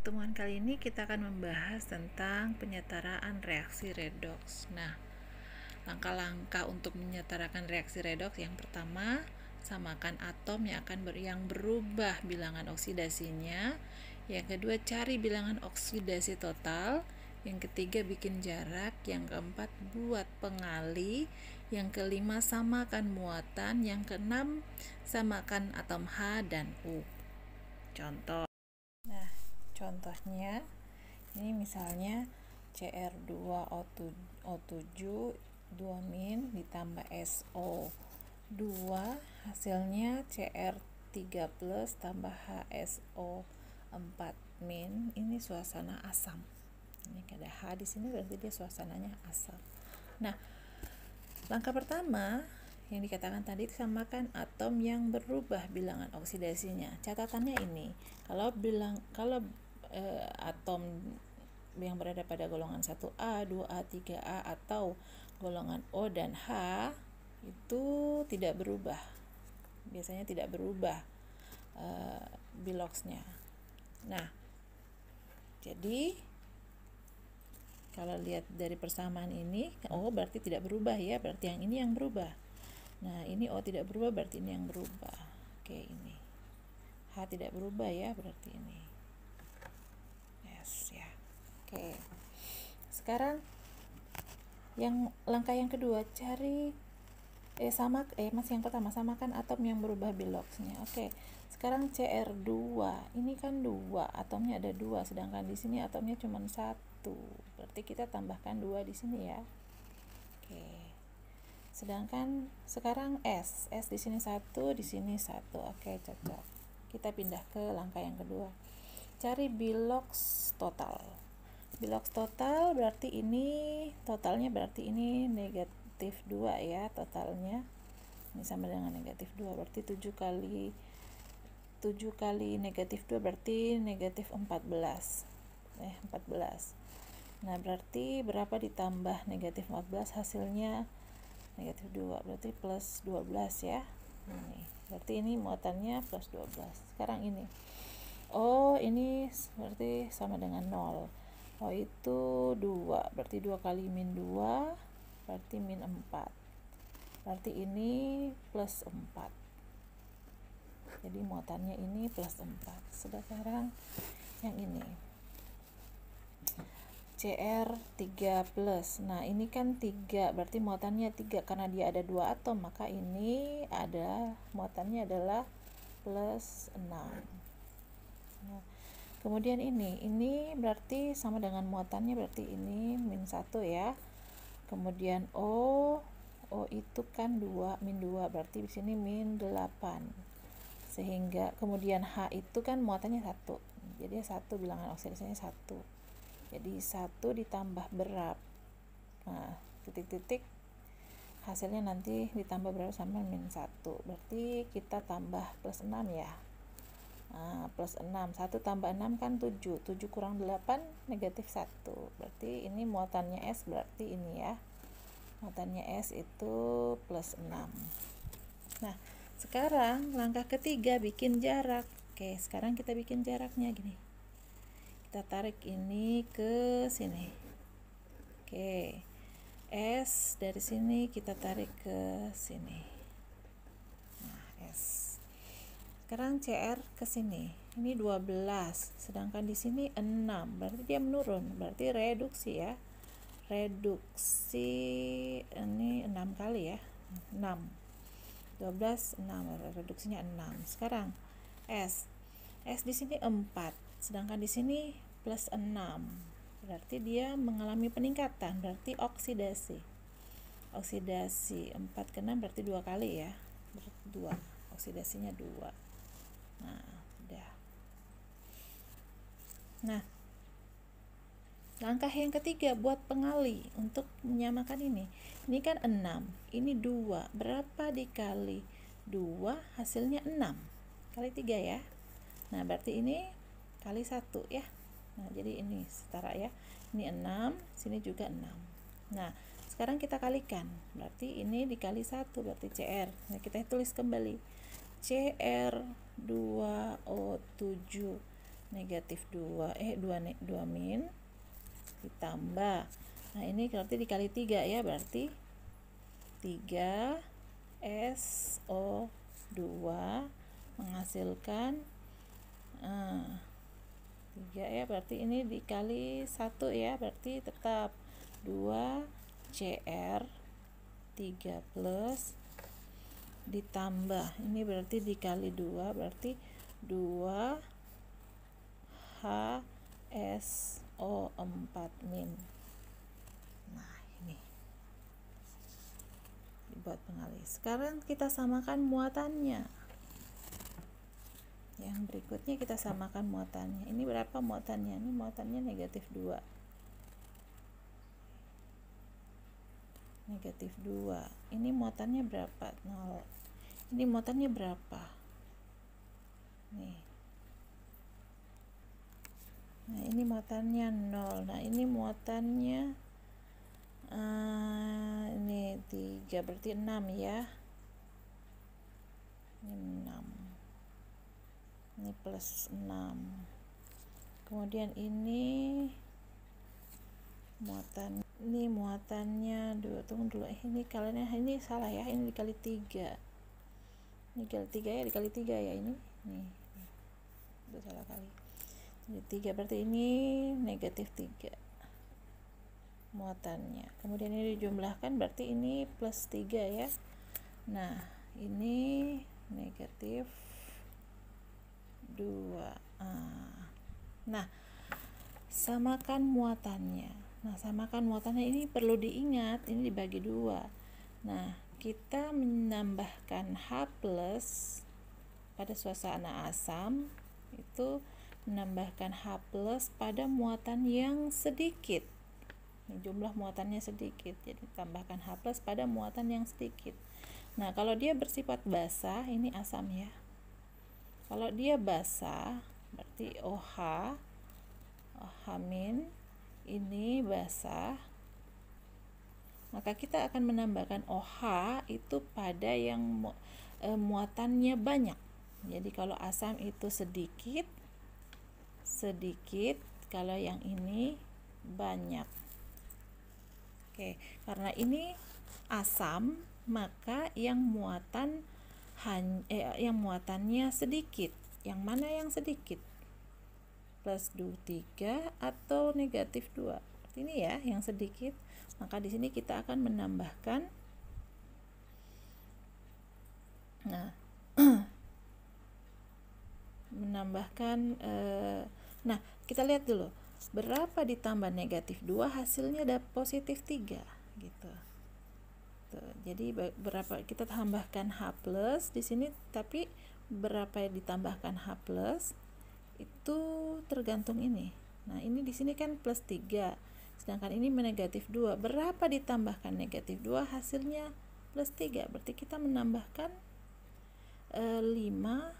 pertemuan kali ini kita akan membahas tentang penyetaraan reaksi redoks. Nah, langkah-langkah untuk menyetarakan reaksi redoks yang pertama, samakan atom yang berubah bilangan oksidasinya. Yang kedua, cari bilangan oksidasi total. Yang ketiga, bikin jarak. Yang keempat, buat pengali. Yang kelima, samakan muatan. Yang keenam, samakan atom H dan U. Contoh. Nah, contohnya ini misalnya Cr2O7 2- ditambah SO2 hasilnya Cr3+ tambah HSO4-. Ini suasana asam. Ini ada H di sini berarti dia suasananya asam. Nah, langkah pertama yang dikatakan tadi, samakan atom yang berubah bilangan oksidasinya. Catatannya ini, kalau atom yang berada pada golongan 1A, 2A, 3A atau golongan O dan H itu tidak berubah. Biasanya tidak berubah biloxnya. Nah, jadi kalau lihat dari persamaan ini, O berarti tidak berubah ya, berarti yang ini yang berubah. Nah, ini O tidak berubah, berarti ini yang berubah. Oke, ini H tidak berubah ya, berarti ini. Yes ya. Oke. Sekarang langkah yang kedua, cari yang pertama, samakan atom yang berubah biloxnya. Oke. Sekarang Cr2, ini kan 2, atomnya ada 2, sedangkan di sini atomnya cuma 1. Berarti kita tambahkan 2 di sini ya. Oke. Sedangkan sekarang S di sini 1, di sini 1. Oke, cocok. Kita pindah ke langkah yang kedua. Cari bilox total. Bilox total berarti totalnya berarti ini negatif 2 ya, totalnya. Ini sama dengan negatif 2, berarti 7 kali negatif 2 berarti negatif 14. 14. Nah, berarti berapa ditambah negatif 14 hasilnya negatif 2, berarti plus 12 ya. Ini berarti ini muatannya plus 12. Sekarang ini ini berarti sama dengan 0. Itu 2, berarti 2 kali min 2 berarti min 4. Berarti ini plus 4. Jadi muatannya ini plus 4. Sekarang yang ini Cr3+. Nah, ini kan 3, berarti muatannya 3 karena dia ada 2 atom, maka ini muatannya adalah plus 6. Nah, kemudian ini berarti sama dengan muatannya, berarti ini min 1 ya. Kemudian O itu kan 2, min 2, berarti di sini min 8. Sehingga kemudian H itu kan muatannya 1. Jadi 1 bilangan oksidasinya 1. Jadi 1 ditambah berat. Nah, titik-titik hasilnya nanti ditambah berat sama min 1. Berarti kita tambah plus 6 ya. Nah, plus 6. 1 tambah 6 kan 7. 7 kurang 8 negatif 1. Berarti ini muatannya S, berarti ini ya. Muatannya S itu plus 6. Nah, sekarang langkah ketiga, bikin jarak. Oke, sekarang kita bikin jaraknya gini. Kita tarik ini ke sini. Oke. S dari sini kita tarik ke sini. Nah, S. Sekarang Cr ke sini. Ini 12, sedangkan di sini 6. Berarti dia menurun. Berarti reduksi ya. Reduksi ini 6 kali ya. 6. 12 6, reduksinya 6. Sekarang S di sini 4, sedangkan di sini plus 6. Berarti dia mengalami peningkatan, berarti oksidasi 4 ke 6 berarti 2 kali ya, 2, oksidasinya 2. Nah, udah. Nah, langkah yang ketiga, buat pengali untuk menyamakan ini. Ini kan 6, ini 2. Berapa dikali 2? Hasilnya 6. Kali 3 ya. Nah, berarti ini kali 1 ya. Nah, jadi ini setara ya. Ini 6, sini juga 6. Nah, sekarang kita kalikan. Berarti ini dikali 1, berarti Cr. Nah, kita tulis kembali. Cr2O7 negatif 2 2 min ditambah, nah ini berarti dikali 3 ya, berarti 3 SO2 menghasilkan 3 ya, berarti ini dikali 1 ya, berarti tetap 2 CR 3 plus ditambah, ini berarti dikali 2 berarti 2 HSO4 min. Nah ini dibuat pengalih. Sekarang kita samakan muatannya. Yang berikutnya kita samakan muatannya. Ini berapa muatannya? Ini muatannya negatif 2. Negatif 2. Ini muatannya berapa? 0. Ini muatannya berapa? Nih. Nah, ini muatannya 0. Nah, ini muatannya ini 3, berarti 6 ya. Ini 6. Ini plus 6. Kemudian ini muatannya 2, tunggu dulu, ini kalian ini salah ya, ini dikali 3. Ini dikali 3 ya, dikali 3 ya, ini udah salah kali. Jadi 3 berarti ini negatif 3 muatannya. Kemudian ini dijumlahkan berarti ini plus 3 ya. Nah, ini negatif 2. Nah, samakan muatannya. Nah, samakan muatannya ini perlu diingat, ini dibagi 2. Nah, kita menambahkan H plus pada suasana asam itu menambahkan H plus pada muatan yang sedikit. Ini jumlah muatannya sedikit, jadi tambahkan H plus pada muatan yang sedikit. Nah, kalau dia bersifat basah, ini asam ya. Kalau dia basah, berarti OH min ini basah, maka kita akan menambahkan OH itu pada yang muatannya banyak. Jadi kalau asam itu sedikit, kalau yang ini banyak. Oke, karena ini asam, maka yang muatannya sedikit. Yang mana yang sedikit? Plus 3 atau negatif 2. Ini ya yang sedikit. Maka di sini kita akan menambahkan nah, kita lihat dulu berapa ditambah negatif 2 hasilnya ada positif 3 gitu. Tuh, jadi berapa kita tambahkan H plus di sini, tapi berapa yang ditambahkan H plus itu tergantung ini. Nah, ini di sini kan plus 3, sedangkan ini negatif 2. Berapa ditambahkan negatif 2 hasilnya plus 3, berarti kita menambahkan 5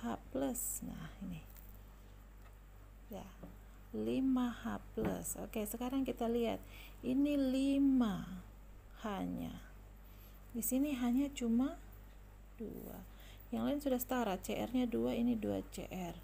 H plus. Nah, ini ya, 5 H plus. Oke, sekarang kita lihat ini 5 hanya di sini hanya cuma 2. Yang lain sudah setara, CR-nya 2, ini 2 CR.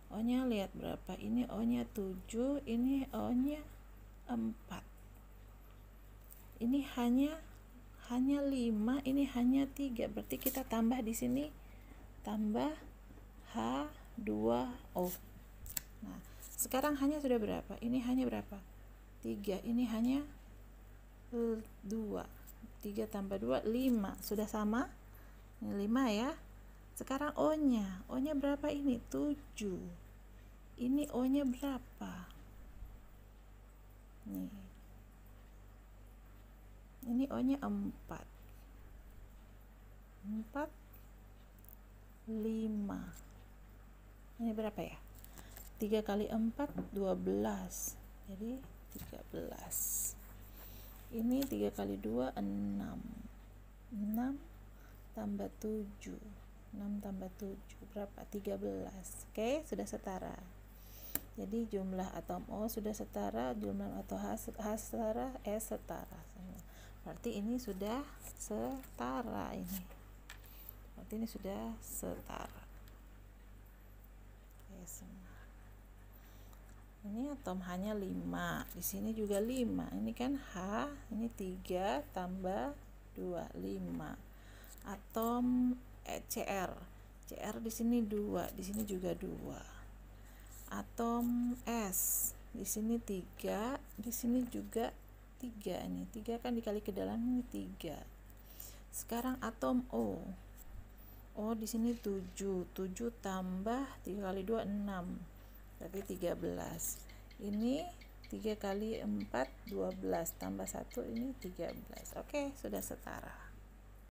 O-nya lihat berapa? Ini O-nya 7, ini O-nya 4. Ini hanya 5, ini hanya 3. Berarti kita tambah di sini, tambah H2O. Nah, sekarang hanya sudah berapa? Ini hanya berapa? 3. Ini hanya 2. 3 tambah 2, 5. Sudah sama? Ini 5 ya. Sekarang O-nya berapa ini? 7. Ini O-nya berapa? Nih. Ini O-nya 4. 4, 5. Ini berapa ya? 3 kali 4, 12. Jadi 13. Ini 3 kali 2, 6. 6 tambah 7. 6 tambah 7 berapa? 13. Oke, sudah setara. Jadi jumlah atom O sudah setara, jumlah atom H setara, S setara. Berarti ini sudah setara ini. Berarti ini sudah setara. semua. Ini atom H-nya 5, di sini juga 5. Ini kan H, ini 3 tambah 2, 5. Atom Cr. Cr di sini 2, di sini juga 2. Atom S, di sini 3, di sini juga 3. Ini 3 kan dikali ke dalam, ini 3. Sekarang atom O. O di sini 7. 7 tambah 3 kali 2 6. Berarti 13. Ini 3 kali 4 12 tambah 1 ini 13. Oke, sudah setara.